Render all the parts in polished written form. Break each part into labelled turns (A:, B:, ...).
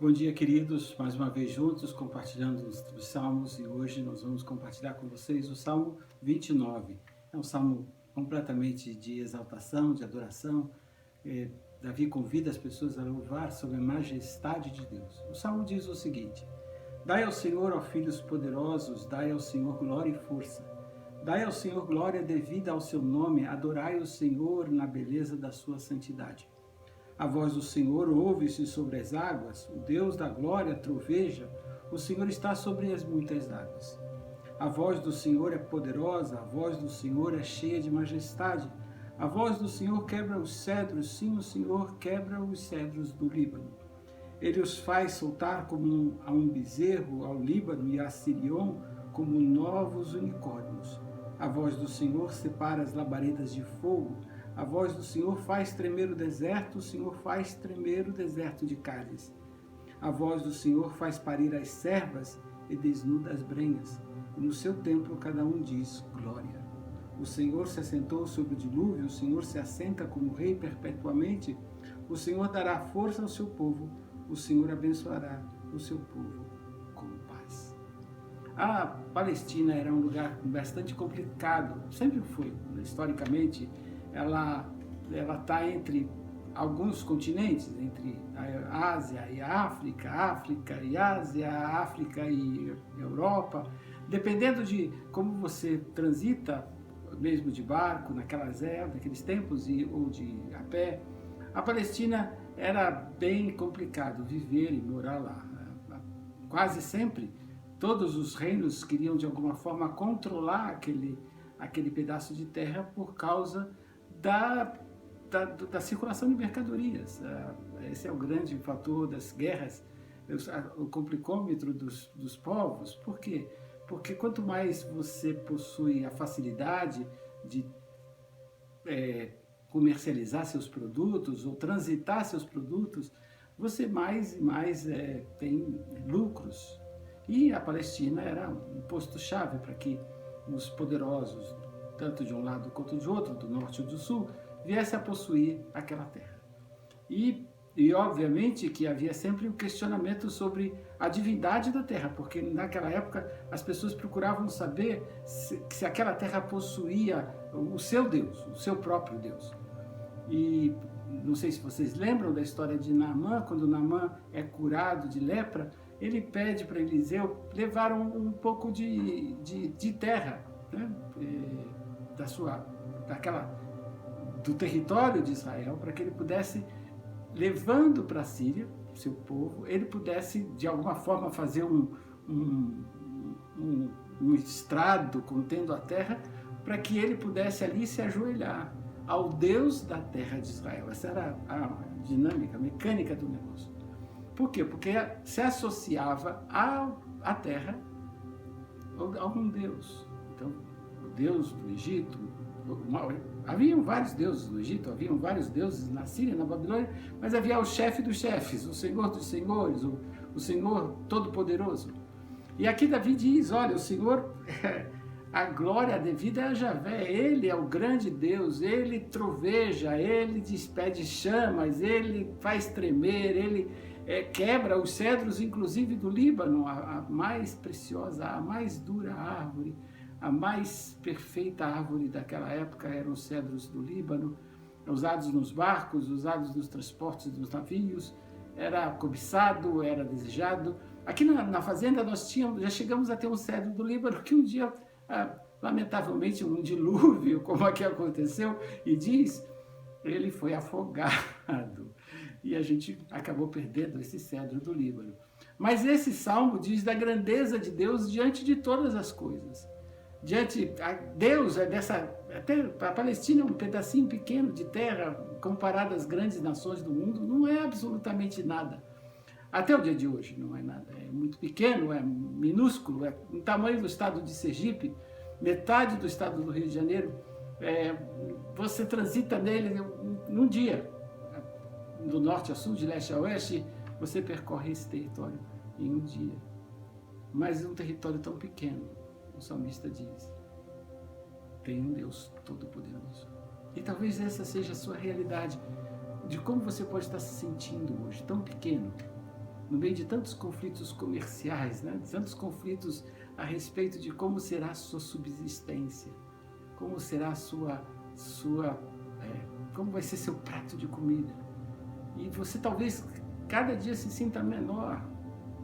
A: Bom dia, queridos. Mais uma vez juntos, compartilhando os salmos, e hoje nós vamos compartilhar com vocês o Salmo 29. É um salmo completamente de exaltação, de adoração. Davi convida as pessoas a louvar sobre a majestade de Deus. O salmo diz o seguinte: Dai ao Senhor, ó filhos poderosos, dai ao Senhor glória e força. Dai ao Senhor glória devida ao seu nome, adorai o Senhor na beleza da sua santidade. A voz do Senhor ouve-se sobre as águas, o Deus da glória troveja, o Senhor está sobre as muitas águas. A voz do Senhor é poderosa, a voz do Senhor é cheia de majestade. A voz do Senhor quebra os cedros, sim, o Senhor quebra os cedros do Líbano. Ele os faz soltar como a um bezerro ao Líbano e a Sirion como novos unicórnios. A voz do Senhor separa as labaredas de fogo. A voz do Senhor faz tremer o deserto, o Senhor faz tremer o deserto de Cádiz. A voz do Senhor faz parir as servas e desnuda as brenhas. E no seu templo cada um diz glória. O Senhor se assentou sobre o dilúvio, o Senhor se assenta como rei perpetuamente. O Senhor dará força ao seu povo, o Senhor abençoará o seu povo com paz. A Palestina era um lugar bastante complicado, sempre foi, historicamente. Ela está entre alguns continentes, entre a Ásia e a África, África e Ásia, África e Europa. Dependendo de como você transita, mesmo de barco, naqueles tempos, ou de a pé, a Palestina era bem complicado viver e morar lá. Quase sempre, todos os reinos queriam de alguma forma controlar aquele pedaço de terra por causa da circulação de mercadorias. Esse é o grande fator das guerras, o complicômetro dos povos. Por quê? Porque quanto mais você possui a facilidade de comercializar seus produtos ou transitar seus produtos, você mais e mais tem lucros. E a Palestina era um posto-chave para que os poderosos, tanto de um lado quanto de outro, do norte ou do sul, viesse a possuir aquela terra. E obviamente que havia sempre um questionamento sobre a divindade da terra, porque naquela época as pessoas procuravam saber se aquela terra possuía o seu Deus, o seu próprio Deus. E não sei se vocês lembram da história de Naamã. Quando Naamã é curado de lepra, ele pede para Eliseu levar um pouco de terra, né? Do território de Israel, para que ele pudesse, levando para a Síria, seu povo, ele pudesse de alguma forma fazer um estrado contendo a terra, para que ele pudesse ali se ajoelhar ao Deus da terra de Israel. Essa era a dinâmica, a mecânica do negócio. Por quê? Porque se associava à terra a um Deus. Então, o Deus do Egito, haviam vários deuses no Egito, haviam vários deuses na Síria, na Babilônia, mas havia o chefe dos chefes, o Senhor dos senhores, o Senhor Todo-Poderoso. E aqui Davi diz: olha, o Senhor, a glória devida é a Javé, ele é o grande Deus, ele troveja, ele despede chamas, ele faz tremer, ele quebra os cedros, inclusive do Líbano, a mais preciosa, a mais dura árvore. A mais perfeita árvore daquela época eram os cedros do Líbano, usados nos barcos, usados nos transportes dos navios. Era cobiçado, era desejado. Aqui na fazenda nós já chegamos a ter um cedro do Líbano que um dia, lamentavelmente, um dilúvio, como aqui aconteceu, e diz, ele foi afogado. E a gente acabou perdendo esse cedro do Líbano. Mas esse salmo diz da grandeza de Deus diante de todas as coisas. Deus até a Palestina é um pedacinho pequeno de terra comparado às grandes nações do mundo, não é absolutamente nada. Até o dia de hoje não é nada, é muito pequeno, é minúsculo, é o tamanho do estado de Sergipe, metade do estado do Rio de Janeiro. Você transita nele num dia, do norte a sul, de leste a oeste, você percorre esse território em um dia. Mas é um território tão pequeno. O salmista diz: tem um Deus Todo-Poderoso. E talvez essa seja a sua realidade, de como você pode estar se sentindo hoje, tão pequeno, no meio de tantos conflitos comerciais, né? Tantos conflitos a respeito de como será a sua subsistência, como será a como vai ser seu prato de comida. E você talvez cada dia se sinta menor.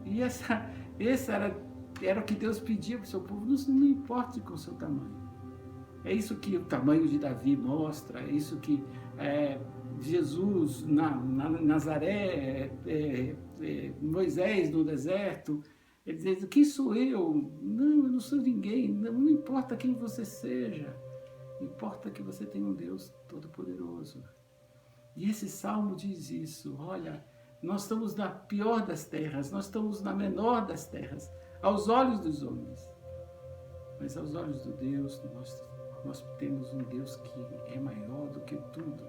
A: E esse era o que Deus pedia para o seu povo, não importe com o seu tamanho. É isso que o tamanho de Davi mostra, é isso que Jesus na Nazaré, Moisés no deserto, ele diz, quem sou eu? Não, eu não sou ninguém, não importa quem você seja, importa que você tenha um Deus Todo-Poderoso. E esse salmo diz isso, olha, nós estamos na pior das terras, nós estamos na menor das terras, aos olhos dos homens, mas aos olhos de Deus, nós temos um Deus que é maior do que tudo,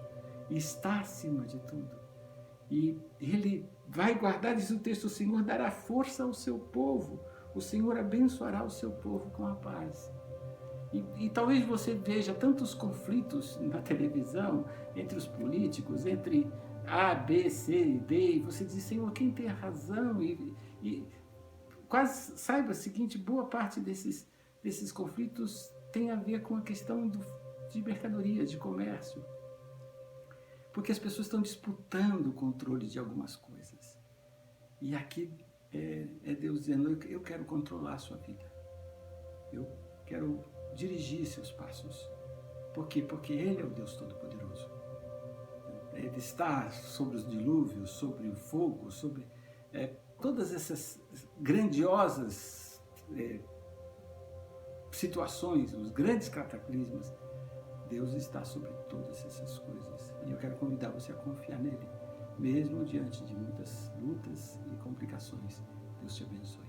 A: e está acima de tudo. E Ele vai guardar, diz o texto, o Senhor dará força ao seu povo, o Senhor abençoará o seu povo com a paz. E talvez você veja tantos conflitos na televisão, entre os políticos, entre A, B, C e D, e você diz, Senhor, quem tem a razão? E quase saiba o seguinte, boa parte desses conflitos tem a ver com a questão de mercadoria, de comércio. Porque as pessoas estão disputando o controle de algumas coisas. E aqui é Deus dizendo, eu quero controlar a sua vida. Eu quero dirigir seus passos. Por quê? Porque Ele é o Deus Todo-Poderoso. Ele está sobre os dilúvios, sobre o fogo, sobre todas essas grandiosas situações, os grandes cataclismas. Deus está sobre todas essas coisas. E eu quero convidar você a confiar nele, mesmo diante de muitas lutas e complicações. Deus te abençoe.